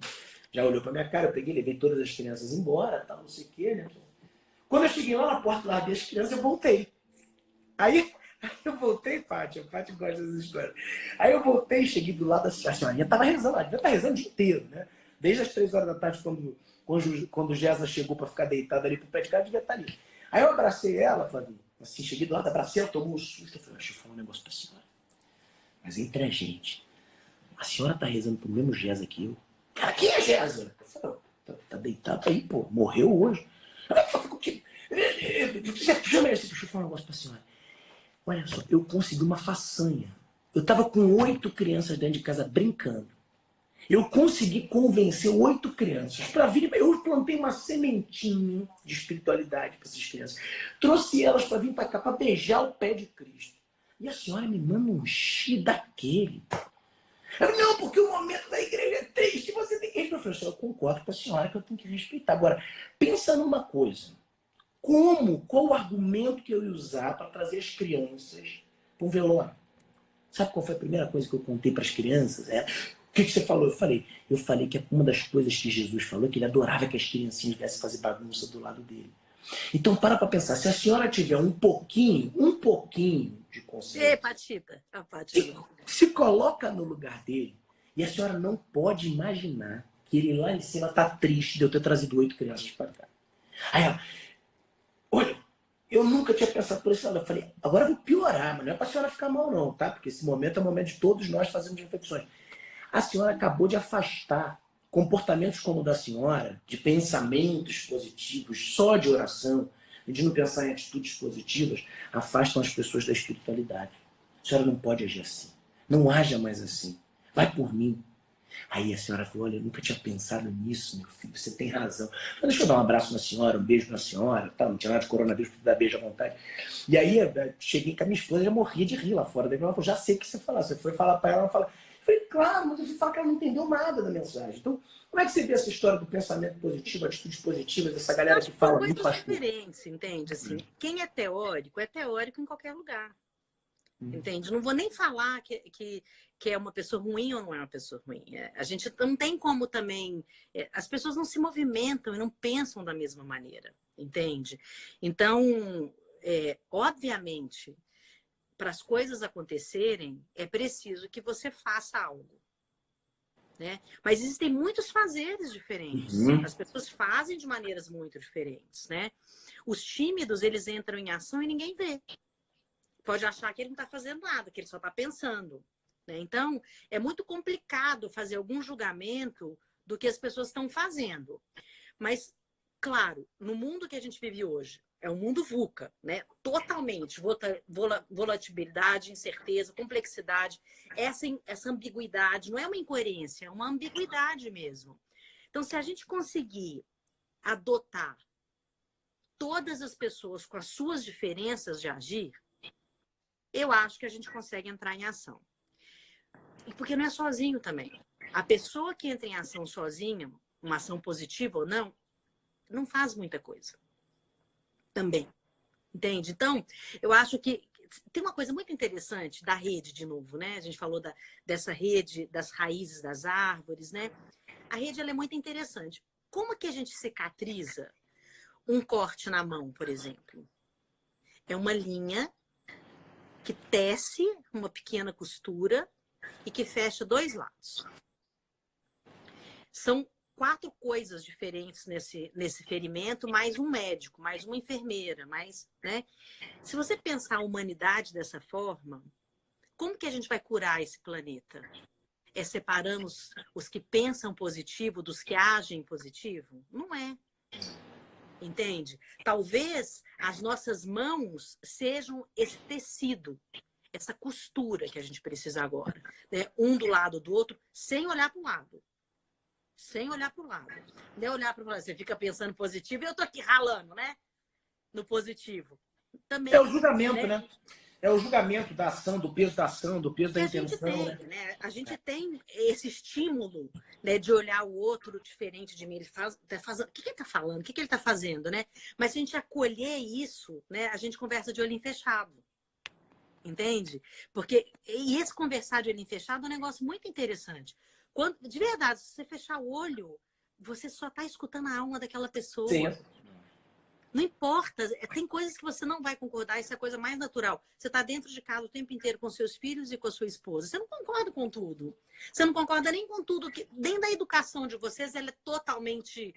já olhou para minha cara, eu peguei, levei todas as crianças embora, tal, não sei o quê, né? Quando eu cheguei lá na porta, larguei as crianças, eu voltei. Aí eu voltei, Paty, a Paty gosta dessas histórias. Aí eu voltei, cheguei do lado da senhorinha, estava rezando, ela devia estar rezando o dia inteiro, né? Desde as 3 horas da tarde, quando o Gesa chegou para ficar deitado ali pro pé de casa, devia estar ali. Aí eu abracei ela, Flavinho, assim, cheguei do lado, abracei, ela tomou um susto, eu falei, deixa eu falar um negócio pra senhora. Mas entre a gente, a senhora tá rezando pro mesmo Gesa que eu? Cara, quem é Gesa? Eu falei, tá deitado aí, pô, morreu hoje. Deixa eu falar um negócio pra senhora. Olha só, eu consegui uma façanha. Eu estava com 8 crianças dentro de casa brincando. Eu consegui convencer 8 crianças para vir. Eu plantei uma sementinha de espiritualidade para essas crianças. Trouxe elas para vir para cá, para beijar o pé de Cristo. E a senhora me manda um xi daquele. Eu, não, porque o momento da igreja é triste, você tem que respeitar. Eu concordo com a senhora que eu tenho que respeitar. Agora, pensa numa coisa. Qual o argumento que eu ia usar para trazer as crianças para um velório? Sabe qual foi a primeira coisa que eu contei para as crianças? O que você falou? Eu falei que uma das coisas que Jesus falou é que ele adorava que as criancinhas viessem fazer bagunça do lado dele. Então para pensar, se a senhora tiver um pouquinho de consciência, Patita. se coloca no lugar dele, e a senhora não pode imaginar que ele lá em cima está triste de eu ter trazido 8 crianças para cá. Aí ela, olha, eu nunca tinha pensado por esse lado. Eu falei, agora eu vou piorar, mas não é para a senhora ficar mal não, tá? Porque esse momento é o momento de todos nós fazermos reflexões. A senhora acabou de afastar comportamentos como o da senhora, de pensamentos positivos, só de oração, e de não pensar em atitudes positivas, afastam as pessoas da espiritualidade. A senhora não pode agir assim. Não haja mais assim. Vai por mim. Aí a senhora falou, olha, eu nunca tinha pensado nisso, meu filho, você tem razão. Mas deixa eu dar um abraço na senhora, um beijo na senhora, tá? Não tinha nada de coronavírus para dar beijo à vontade. E aí cheguei com a minha esposa, já morria de rir lá fora. Daí ela falou, já sei o que você falar. Você foi falar para ela, ela fala, eu falei, claro, mas você fala que ela não entendeu nada da mensagem. Então, como é que você vê essa história do pensamento positivo, atitudes positivas, dessa Eu galera acho que que são fala muito coisas pastor? diferentes, entende? Assim, quem é teórico em qualquer lugar. Entende? Não vou nem falar que é uma pessoa ruim ou não é uma pessoa ruim. A gente não tem como também. As pessoas não se movimentam e não pensam da mesma maneira, entende? Então, obviamente, para as coisas acontecerem, é preciso que você faça algo. Né? Mas existem muitos fazeres diferentes. As pessoas fazem de maneiras muito diferentes. Né? Os tímidos, eles entram em ação e ninguém vê. Pode achar que ele não está fazendo nada, que ele só está pensando. Né? Então, é muito complicado fazer algum julgamento do que as pessoas estão fazendo. Mas, claro, no mundo que a gente vive hoje, é um mundo VUCA, né? Totalmente. Volatilidade, incerteza, complexidade. Essa ambiguidade não é uma incoerência, é uma ambiguidade mesmo. Então, se a gente conseguir adotar todas as pessoas com as suas diferenças de agir, eu acho que a gente consegue entrar em ação. E porque não é sozinho também. A pessoa que entra em ação sozinha, uma ação positiva ou não faz muita coisa. Também. Entende? Então, eu acho que tem uma coisa muito interessante da rede, de novo, né? A gente falou dessa rede, das raízes das árvores, né? A rede, ela é muito interessante. Como que a gente cicatriza um corte na mão, por exemplo? É uma linha que tece uma pequena costura e que fecha 2 lados. São 4 coisas diferentes nesse ferimento, mais um médico, mais uma enfermeira, né? Se você pensar a humanidade dessa forma, como que a gente vai curar esse planeta? É separando os que pensam positivo dos que agem positivo? Não é. Entende? Talvez as nossas mãos sejam esse tecido, essa costura que a gente precisa agora, né? Um do lado do outro, sem olhar para o lado. Sem olhar para o lado. Não é olhar para o lado, você fica pensando positivo e eu tô aqui ralando, né? No positivo. Também. É o julgamento, né? É o julgamento da ação, do peso da ação, do peso que da a gente intenção, tem, né? né? A gente tem esse estímulo, né, de olhar o outro diferente de mim. Ele o que ele está falando? O que ele está fazendo, né? Mas se a gente acolher isso, né, a gente conversa de olhinho fechado. Entende? Porque e esse conversar de olhinho fechado é um negócio muito interessante. Quando, de verdade, se você fechar o olho, você só está escutando a alma daquela Sim. pessoa. Não importa, tem coisas que você não vai concordar, isso é a coisa mais natural. Você está dentro de casa o tempo inteiro com seus filhos e com a sua esposa. Você não concorda com tudo. Você não concorda nem com tudo que. Dentro da educação de vocês, ela é totalmente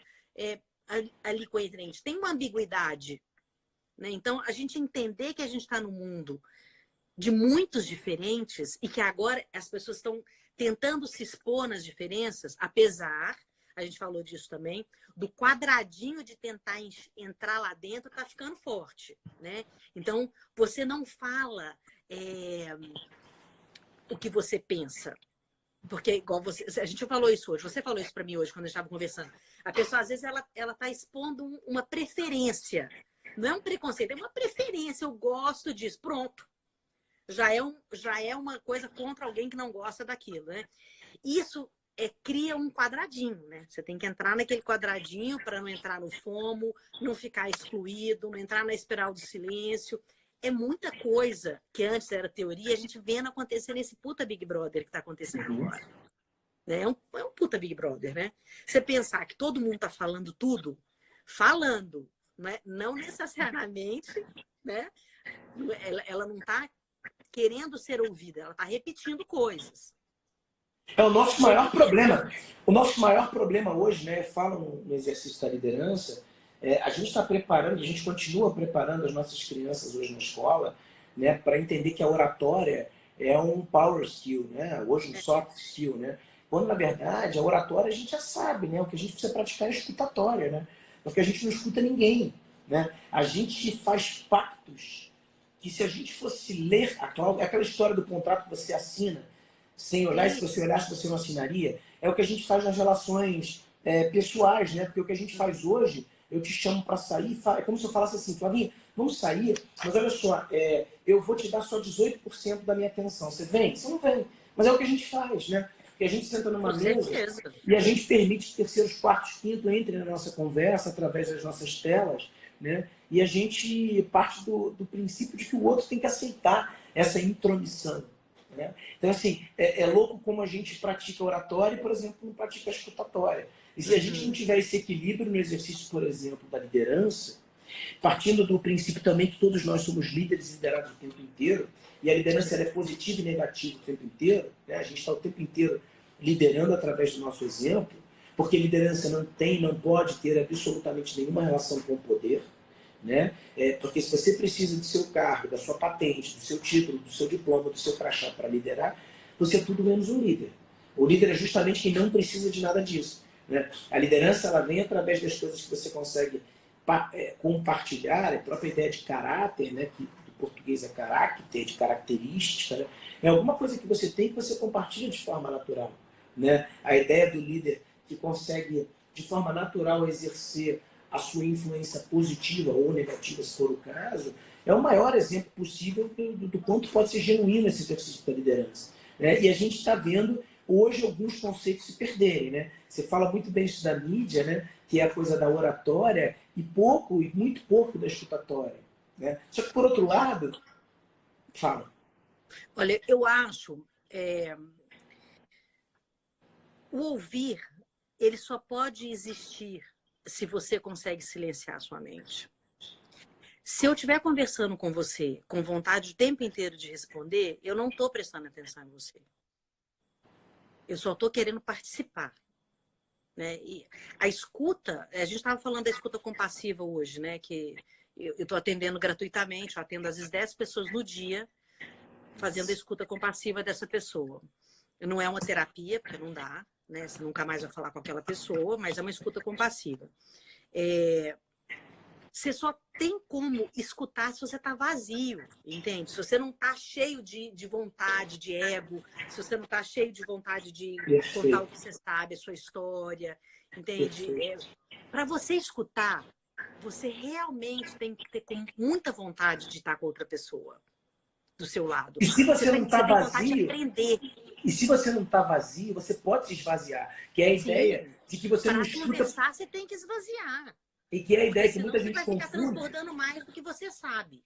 ali coerente. Tem uma ambiguidade. Né? Então, a gente entender que a gente está no mundo de muitos diferentes e que agora as pessoas estão tentando se expor nas diferenças, apesar, a gente falou disso também, do quadradinho de tentar entrar lá dentro tá ficando forte, né? Então, você não fala o que você pensa. Porque, igual você, a gente falou isso hoje, você falou isso para mim hoje, quando a gente estava conversando. A pessoa, às vezes, ela tá expondo uma preferência. Não é um preconceito, é uma preferência. Eu gosto disso. Pronto. Já é uma coisa contra alguém que não gosta daquilo, né? Isso cria um quadradinho, né? Você tem que entrar naquele quadradinho para não entrar no FOMO, não ficar excluído, não entrar na espiral do silêncio. É muita coisa que antes era teoria, a gente vendo acontecer nesse puta Big Brother que está acontecendo agora. Né? É um puta Big Brother, né? Você pensar que todo mundo está falando tudo, falando, né? Não necessariamente, né? Ela não está querendo ser ouvida, ela está repetindo coisas. É o nosso maior problema. O nosso maior problema hoje, né? Falam no exercício da liderança, a gente está preparando, a gente continua preparando as nossas crianças hoje na escola, né? Para entender que a oratória é um power skill, né? Hoje um soft skill, né? Quando na verdade a oratória a gente já sabe, né? O que a gente precisa praticar é a escutatória, né? Porque a gente não escuta ninguém, né? A gente faz pactos que se a gente fosse ler a cláusula, é aquela história do contrato que você assina sem olhar, e se você olhasse, você não assinaria, é o que a gente faz nas relações pessoais, né? Porque o que a gente faz hoje, eu te chamo para sair, é como se eu falasse assim, Flavinha, vamos sair, mas olha só, eu vou te dar só 18% da minha atenção. Você vem? Você não vem. Mas é o que a gente faz, né? Porque a gente senta numa mesa e a gente permite que terceiros, quartos, quinto entrem na nossa conversa através das nossas telas, né? E a gente parte do princípio de que o outro tem que aceitar essa intromissão. Né? Então, assim, é louco como a gente pratica oratória e, por exemplo, não pratica a escutatória. E se a gente não tiver esse equilíbrio no exercício, por exemplo, da liderança, partindo do princípio também que todos nós somos líderes e liderados o tempo inteiro, e a liderança é positiva e negativa o tempo inteiro, né? A gente está o tempo inteiro liderando através do nosso exemplo, porque liderança não pode ter absolutamente nenhuma relação com o poder, né? Porque se você precisa do seu cargo, da sua patente, do seu título, do seu diploma, do seu crachá para liderar, você é tudo menos um líder. O líder é justamente quem não precisa de nada disso. Né? A liderança ela vem através das coisas que você consegue compartilhar, a própria ideia de caráter, né? Que do português é caráter, de característica, né? É alguma coisa que você tem que você compartilha de forma natural. Né? A ideia do líder que consegue, de forma natural, exercer a sua influência positiva ou negativa, se for o caso, é o maior exemplo possível do quanto pode ser genuíno esse exercício da liderança. Né? E a gente está vendo hoje alguns conceitos se perderem. Né? Você fala muito bem isso da mídia, né? Que é a coisa da oratória e muito pouco da escutatória. Né? Só que, por outro lado, fala. Olha, eu acho o ouvir, ele só pode existir se você consegue silenciar a sua mente. Se eu estiver conversando com você com vontade o tempo inteiro de responder, eu não estou prestando atenção em você. Eu só estou querendo participar. Né? E a escuta, a gente estava falando da escuta compassiva hoje, né? Que eu estou atendendo gratuitamente, eu atendo às vezes 10 pessoas no dia fazendo a escuta compassiva dessa pessoa. Não é uma terapia, porque não dá, né? Você nunca mais vai falar com aquela pessoa, mas é uma escuta compassiva. Você só tem como escutar se você está vazio, entende? Se você não está cheio de vontade, de ego, se você não está cheio de vontade de contar o que você sabe, a sua história, entende? Para você escutar, você realmente tem que ter muita vontade de estar com outra pessoa. do seu lado. E se você não está você tem vontade de vazio, aprender. e se você não está vazio, você pode se esvaziar. Que é a ideia Sim, de que você não para escuta. conversar, você tem que esvaziar. E que é a Porque ideia que senão muita você gente vai ficar confunde. transbordando mais do que você sabe.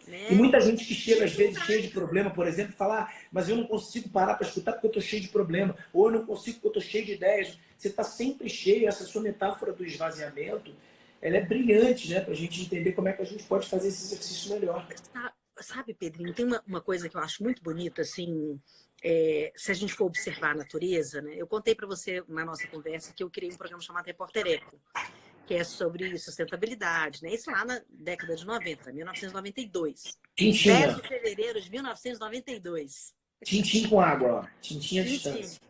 E Né? muita gente que chega, às Isso não vezes, dá. cheia de problema, por exemplo, fala, mas eu não consigo parar para escutar porque eu estou cheio de problema. Ou eu não consigo porque eu estou cheio de ideias. Você está sempre cheio. Essa sua metáfora do esvaziamento, ela é brilhante, né? Para a gente entender como é que a gente pode fazer esse exercício melhor. Sabe, Pedrinho, tem uma coisa que eu acho muito bonita, assim, se a gente for observar a natureza, né? Eu contei para você na nossa conversa que eu criei um programa chamado Repórter Eco, que é sobre sustentabilidade, né? Isso lá na década de 90, 1992. Tintim, 10 ó. de fevereiro de 1992. Tintim com água, ó. Tintim à Tintim. distância.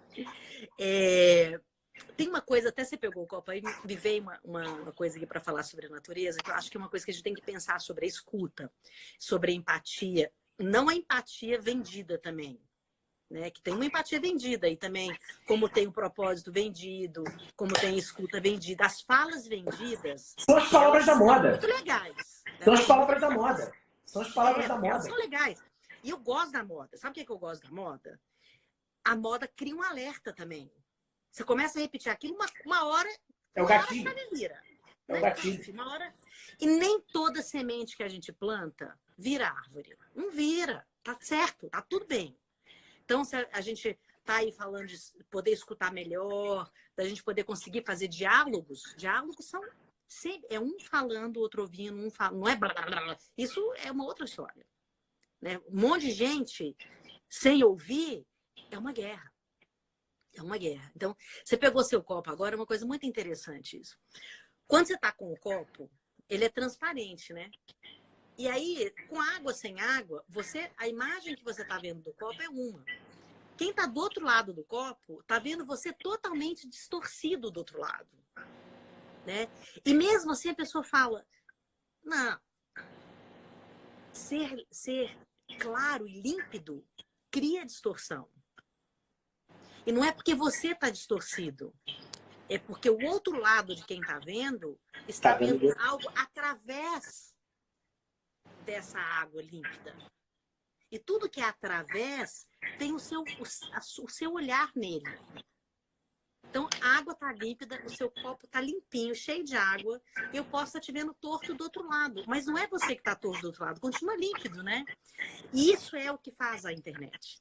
Tem uma coisa, até você pegou o copo aí, me veio uma coisa aqui para falar sobre a natureza, que eu acho que é uma coisa que a gente tem que pensar sobre a escuta, sobre a empatia. Não a empatia vendida também, né? Que tem uma empatia vendida e também, como tem o propósito vendido, como tem a escuta vendida. As falas vendidas, São as palavras elas da são moda. muito legais. São Elas as são muito palavras da legais. moda. São as palavras da Elas são moda. legais. E eu gosto da moda. Sabe o que é que eu gosto da moda? A moda cria um alerta também. Você começa a repetir aquilo, uma hora, É o uma hora gatilho. você vira. É o Né? gatilho. Uma hora... E nem toda semente que a gente planta vira árvore. Não vira. Tá certo, tá tudo bem. Então, se a gente tá aí falando de poder escutar melhor, da gente poder conseguir fazer diálogos, diálogos são sempre, é um falando, o outro ouvindo, um falando, não é blá, blá, blá. Isso é uma outra história. Né? Um monte de gente sem ouvir é uma guerra. É uma guerra. Então, você pegou seu copo agora, é uma coisa muito interessante isso. Quando você está com o copo, ele é transparente, né? E aí, com água, sem água, a imagem que você está vendo do copo é uma. Quem está do outro lado do copo está vendo você totalmente distorcido do outro lado. Né? E mesmo assim a pessoa fala, não, ser claro e límpido cria distorção. E não é porque você está distorcido, é porque o outro lado de quem está vendo está vendo algo através dessa água límpida. E tudo que é através tem o seu olhar nele. Então, a água está límpida, o seu copo está limpinho, cheio de água, e eu posso estar te vendo torto do outro lado. Mas não é você que está torto do outro lado, continua límpido, né? E isso é o que faz a internet.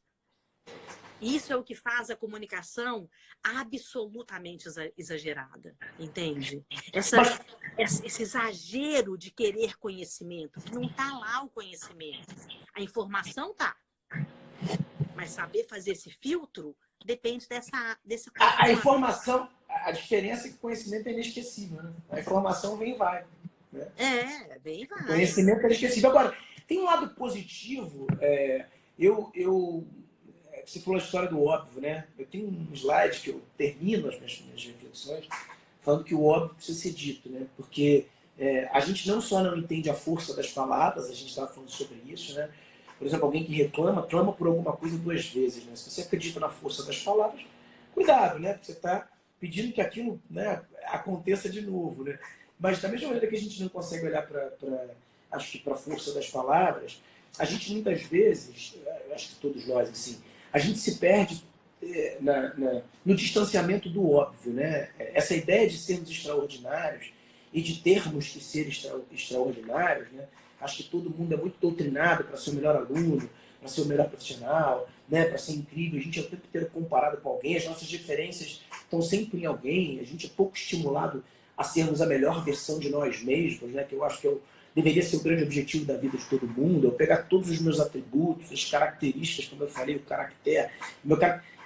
Isso é o que faz a comunicação absolutamente exagerada, entende? Esse exagero de querer conhecimento, que não está lá o conhecimento. A informação tá. Mas saber fazer esse filtro depende desse A informação, a diferença é que o conhecimento é inesquecível, né? A informação vem e vai. Né? Vem e vai. O conhecimento é inesquecível. Agora, tem um lado positivo. Você falou a história do óbvio, né? Eu tenho um slide que eu termino as minhas reflexões falando que o óbvio precisa ser dito, né? Porque a gente não só não entende a força das palavras, a gente estava falando sobre isso, né? Por exemplo, alguém que reclama, clama por alguma coisa duas vezes, né? Se você acredita na força das palavras, cuidado, né? Porque você está pedindo que aquilo, né, aconteça de novo, né? Mas da mesma maneira que a gente não consegue olhar para a força das palavras, a gente muitas vezes, acho que todos nós, assim, a gente se perde no distanciamento do óbvio, né? Essa ideia de sermos extraordinários e de termos que ser extraordinários, né? Acho que todo mundo é muito doutrinado para ser o melhor aluno, para ser o melhor profissional, né? Para ser incrível. A gente é o tempo inteiro comparado com alguém, as nossas diferenças estão sempre em alguém, a gente é pouco estimulado a sermos a melhor versão de nós mesmos, né? Que eu acho que deveria ser o grande objetivo da vida de todo mundo, eu pegar todos os meus atributos, as características, como eu falei, o caractere,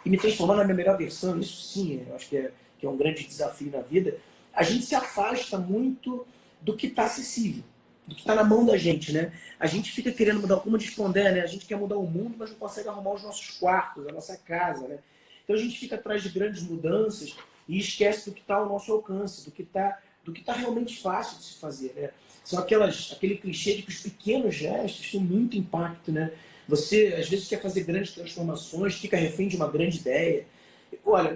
e me transformar na minha melhor versão. Isso sim, eu acho que é um grande desafio na vida. A gente se afasta muito do que está acessível, do que está na mão da gente, né? A gente fica querendo mudar, como diz Pondé, né? A gente quer mudar o mundo, mas não consegue arrumar os nossos quartos, a nossa casa, né? Então a gente fica atrás de grandes mudanças e esquece do que está ao nosso alcance, do que está realmente fácil de se fazer, né? São aquele clichê de que os pequenos gestos têm muito impacto, né? Você, às vezes, quer fazer grandes transformações, fica refém de uma grande ideia. Olha,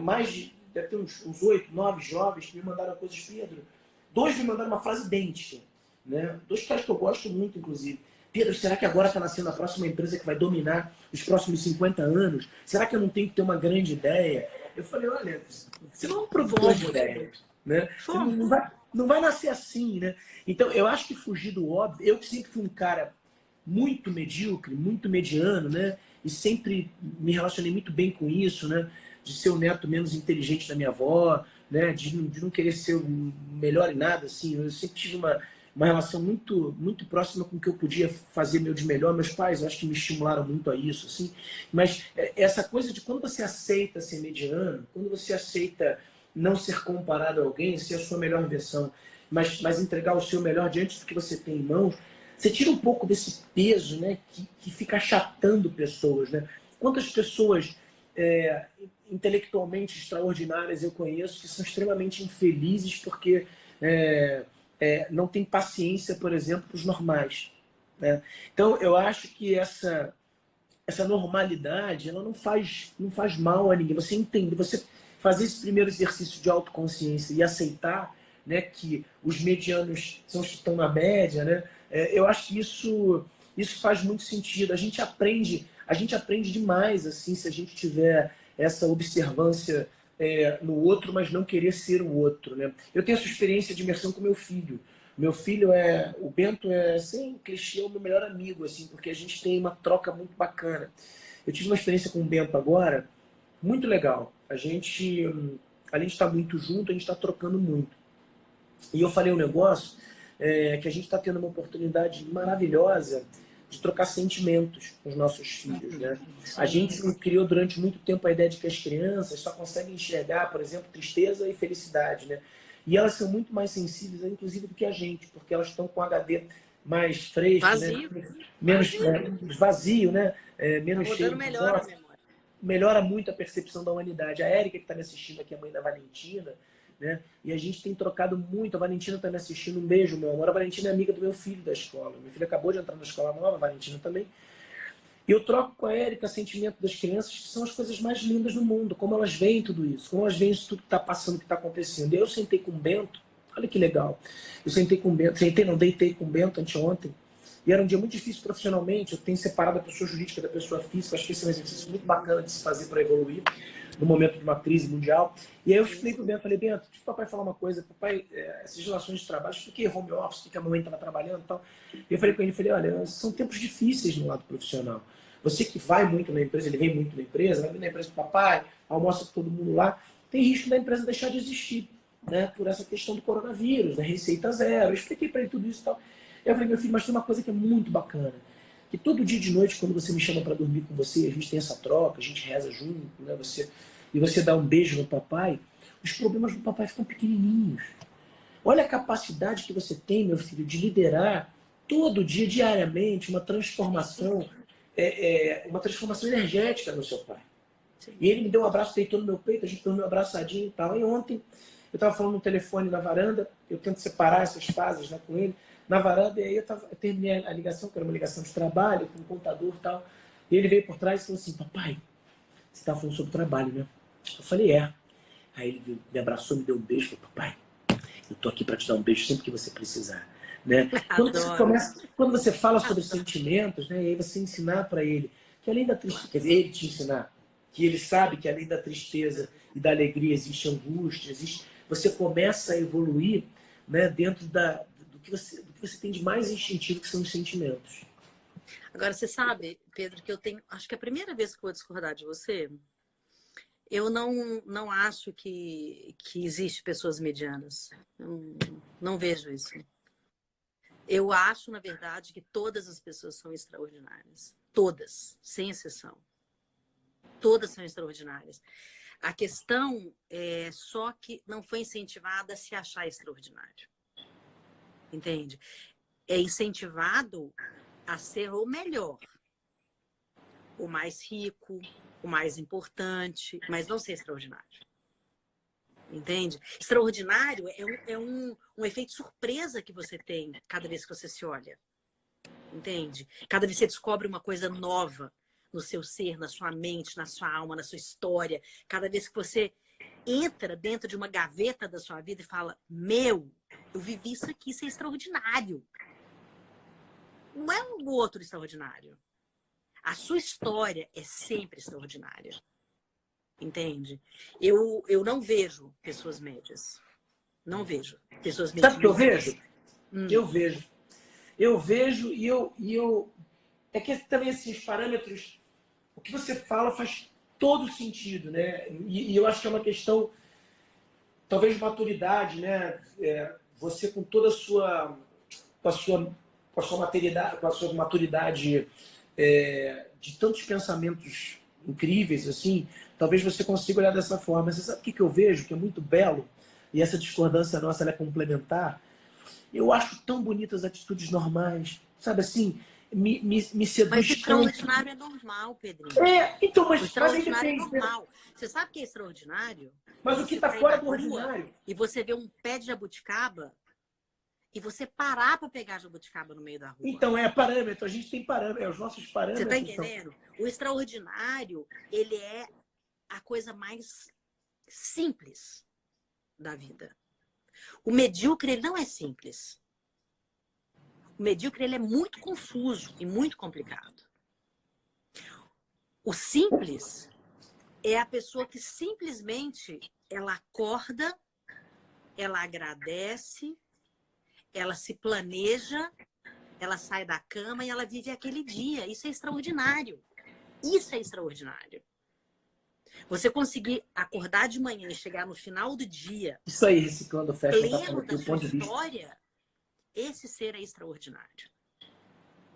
deve ter uns 8, 9 jovens que me mandaram coisas, Pedro. 2 me mandaram uma frase idêntica, né? 2 caras que eu gosto muito, inclusive. Pedro, será que agora está nascendo a próxima empresa que vai dominar os próximos 50 anos? Será que eu não tenho que ter uma grande ideia? Eu falei, olha, você não é um produtor de ideias, né? Você não vai nascer assim, né? Então, eu acho que fugir do óbvio... Eu que sempre fui um cara muito medíocre, muito mediano, né? E sempre me relacionei muito bem com isso, né? De ser o neto menos inteligente da minha avó, né? De não querer ser o melhor em nada, assim. Eu sempre tive uma relação muito próxima com o que eu podia fazer meu de melhor. Meus pais, eu acho que me estimularam muito a isso, assim. Mas essa coisa de quando você aceita ser mediano, quando você aceita não ser comparado a alguém, ser a sua melhor versão, mas entregar o seu melhor diante do que você tem em mãos, você tira um pouco desse peso, né, que fica achatando pessoas, né? Quantas pessoas intelectualmente extraordinárias eu conheço que são extremamente infelizes porque não têm paciência, por exemplo, para os normais, né? Então, eu acho que essa normalidade ela não faz mal a ninguém. Você entende, você fazer esse primeiro exercício de autoconsciência e aceitar, né, que os medianos são os que estão na média, né? Eu acho que isso faz muito sentido. A gente aprende demais assim se a gente tiver essa observância no outro, mas não querer ser o outro, né? Eu tenho essa experiência de imersão com meu filho. Meu filho o Bento sem clichê, é o meu melhor amigo, assim, porque a gente tem uma troca muito bacana. Eu tive uma experiência com o Bento agora, muito legal. Além de estar muito junto, a gente está trocando muito. E eu falei um negócio que a gente está tendo uma oportunidade maravilhosa de trocar sentimentos com os nossos filhos, né? A gente criou durante muito tempo a ideia de que as crianças só conseguem enxergar, por exemplo, tristeza e felicidade, né? E elas são muito mais sensíveis, inclusive, do que a gente, porque elas estão com HD mais fresco, Vazio. Né? Menos vazio, né? Menos cheio. Melhora a memória. Melhora muito a percepção da humanidade. A Érica, que está me assistindo aqui, a mãe da Valentina, né? E a gente tem trocado muito. A Valentina está me assistindo. Um beijo, meu amor. A Valentina é amiga do meu filho da escola. Meu filho acabou de entrar na escola nova, a Valentina também. E eu troco com a Érica sentimento das crianças, que são as coisas mais lindas do mundo. Como elas veem tudo isso. Como elas veem isso tudo que está passando, que está acontecendo. E eu sentei com o Bento. Olha que legal. Eu sentei com o Bento. Deitei com o Bento anteontem. E era um dia muito difícil profissionalmente. Eu tenho separado a pessoa jurídica da pessoa física. Acho que esse é um exercício muito bacana de se fazer para evoluir no momento de uma crise mundial. E aí eu expliquei para o Bento, falei, Bento, deixa o papai falar uma coisa. Papai, essas relações de trabalho, expliquei home office, porque a mamãe estava trabalhando e tal. E eu falei com ele, olha, são tempos difíceis no lado profissional. Você que vai muito na empresa, ele vem muito na empresa, vai na empresa com o papai, almoça com todo mundo lá, tem risco da empresa deixar de existir, né? Por essa questão do coronavírus, né? Receita zero. Eu expliquei para ele tudo isso e tal. Eu falei, meu filho, mas tem uma coisa que é muito bacana. Que todo dia de noite, quando você me chama para dormir com você, a gente tem essa troca, a gente reza junto, né? E você dá um beijo no papai, os problemas do papai ficam pequenininhos. Olha a capacidade que você tem, meu filho, de liderar todo dia, diariamente, uma transformação energética no seu pai. E ele me deu um abraço, deitou no meu peito, a gente dormiu abraçadinho e tal. E ontem, eu estava falando no telefone na varanda, eu tento separar essas fases, né, com ele, na varanda, e aí eu terminei a ligação, que era uma ligação de trabalho, com o computador e tal. E ele veio por trás e falou assim, papai, você estava falando sobre trabalho, né? Eu falei, é. Aí ele me abraçou, me deu um beijo, falou, papai, eu tô aqui para te dar um beijo sempre que você precisar. Né? Quando você fala sobre sentimentos, né, e aí você ensinar para ele que além da tristeza, quer dizer, ele te ensinar que ele sabe que além da tristeza e da alegria existe angústia, você começa a evoluir, né, dentro do que você tem de mais instintivo, que são os sentimentos. Agora, você sabe, Pedro, que acho que é a primeira vez que eu vou discordar de você. Eu não acho que existe pessoas medianas. Eu não vejo isso. Eu acho, na verdade, que todas as pessoas são extraordinárias. Todas, sem exceção. Todas são extraordinárias. A questão é só que não foi incentivada a se achar extraordinário. Entende? É incentivado a ser o melhor, o mais rico, o mais importante, mas não ser extraordinário. Entende? Extraordinário é um efeito surpresa que você tem cada vez que você se olha. Entende? Cada vez que você descobre uma coisa nova no seu ser, na sua mente, na sua alma, na sua história. Cada vez que você entra dentro de uma gaveta da sua vida e fala, eu vivi isso aqui, isso é extraordinário. não é um outro extraordinário. A sua história é sempre extraordinária. Entende? Eu não vejo pessoas médias. Não vejo pessoas Sabe o que eu medíocres. vejo? Eu vejo. Eu vejo e eu... É que também, assim, os parâmetros... O que você fala faz todo sentido, né? E eu acho que é uma questão, talvez, de maturidade, né? Você com toda a sua... Com a sua maturidade de tantos pensamentos incríveis, assim, talvez você consiga olhar dessa forma. Você sabe o que eu vejo, que é muito belo, e essa discordância nossa ela é complementar? Eu acho tão bonitas as atitudes normais, sabe assim, me seduz Mas o tanto. extraordinário é normal, Pedrinho. Então, O mas aí extraordinário é depende, né? normal. Você sabe o que é extraordinário? É Mas o que você está sair na fora do rua ordinário? e você ver um pé de jabuticaba e você parar para pegar jabuticaba no meio da rua. Então, é parâmetro, a gente tem parâmetro, os nossos Você está parâmetros são... entendendo? O extraordinário, ele é a coisa mais simples da vida. O medíocre, ele não é simples. O medíocre, ele é muito confuso e muito complicado. O simples é a pessoa que simplesmente ela acorda, ela agradece, ela se planeja, ela sai da cama e ela vive aquele dia. Isso é extraordinário. Isso é extraordinário. Você conseguir acordar de manhã e chegar no final do dia Isso aí, reciclando o fashion, está falando pleno aqui da o sua ponto de vista. história, esse ser é extraordinário.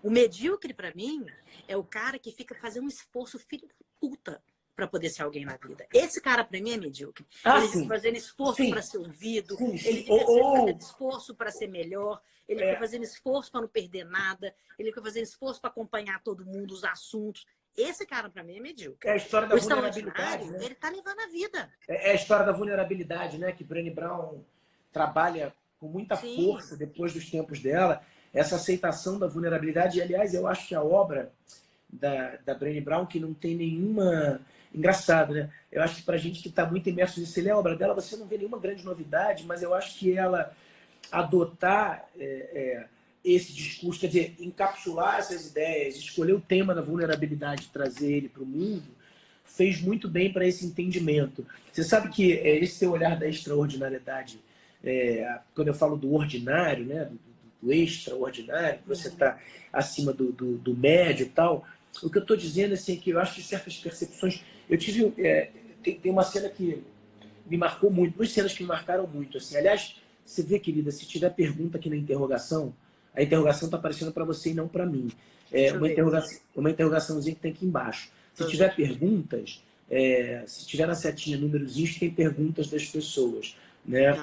O medíocre, para mim, é o cara que fica fazendo um esforço filho da puta para poder ser alguém na vida. Esse cara, para mim, é medíocre. Ele fica Sim. fazendo esforço Sim. para ser ouvido, Sim. ele fica fazendo esforço para ser melhor, ele fica fazendo esforço para não perder nada, ele fica fazendo esforço para acompanhar todo mundo, os assuntos. Esse cara, para mim, é medíocre. É a história da O vulnerabilidade, extraordinário, né? ele tá levando a vida. É a história da vulnerabilidade, né? Que Brené Brown trabalha com muita Sim. força depois dos tempos dela, essa aceitação da vulnerabilidade. E, aliás, eu acho que a obra da Brené Brown, que não tem nenhuma... Engraçado, né? Eu acho que pra gente que está muito imerso nisso, você lê a obra dela, você não vê nenhuma grande novidade, mas eu acho que ela adotar esse discurso, quer dizer, encapsular essas ideias, escolher o tema da vulnerabilidade, trazer ele para o mundo, fez muito bem para esse entendimento. Você sabe que esse teu olhar da extraordinariedade, quando eu falo do ordinário, né, do extraordinário, você está acima do médio e tal, o que eu estou dizendo assim, é que eu acho que certas percepções... Eu tive... tem uma cena que me marcou muito, duas cenas que me marcaram muito. Assim. Aliás, você vê, querida, se tiver pergunta aqui na interrogação, a interrogação está aparecendo para você e não para mim. Uma interrogaçãozinha que tem aqui embaixo. Se tiver perguntas, se tiver na setinha númerozinhos, tem perguntas das pessoas. Né?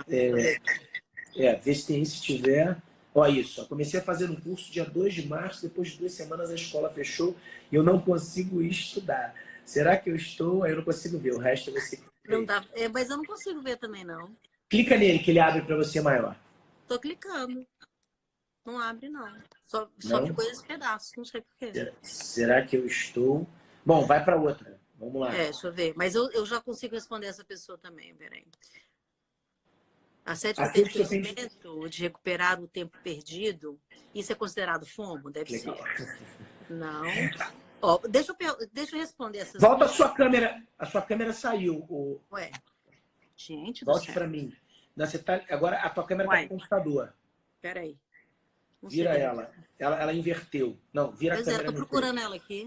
Vê se tem, se tiver... Olha isso, comecei a fazer um curso dia 2 de março, depois de 2 semanas a escola fechou e eu não consigo estudar. Será que eu estou? Aí eu não consigo ver, o resto você... Não dá, mas eu não consigo ver também, não. Clica nele que ele abre para você maior. Tô clicando. Não abre, não. Só Não? ficou esse pedaço, não sei porquê. Será que eu estou? Bom, vai para outra. Vamos lá. Deixa eu ver. Mas eu já consigo responder essa pessoa também, peraí. A sede que tem conhecimento de recuperar o tempo perdido, isso é considerado FOMO? Deve ser. Não. Ó, deixa eu responder essas. Volta a sua câmera. A sua câmera saiu. Ué. Gente do Volte céu. para mim. Não, você tá... Agora a tua câmera está no computador. Peraí. Vira ela. Ela inverteu. Não, vira a câmera. Tô procurando ela aqui.